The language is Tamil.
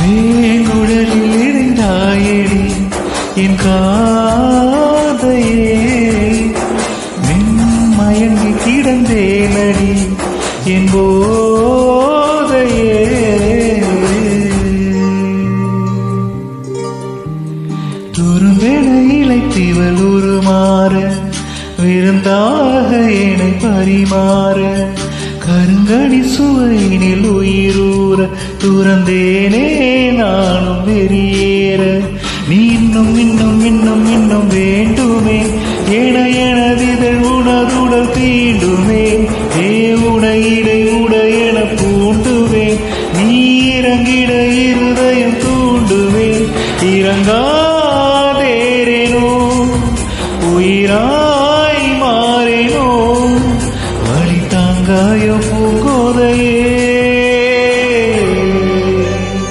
வேங்குழலில் இணைந்தாயடி என் காதையே, மயங்கி கிடந்தேனடி என் போதையே. துரும்பென இழைத்திவள் உருமாற, விருந்தாக என்னை பரிமாற, கருங்கடி சுவையினில் உயிரூற துறந்தேனே நானும் வெறியேற. நீ இன்னும் இன்னும் இன்னும் இன்னும் வேண்டுமே என எனதிதழ் உணதுடல் தீண்டுமே. ஏ உடையிடை உடை என பூண்டுவேன், நீ இறங்கிட இருதயம் தூண்டுவேன். இறங்கா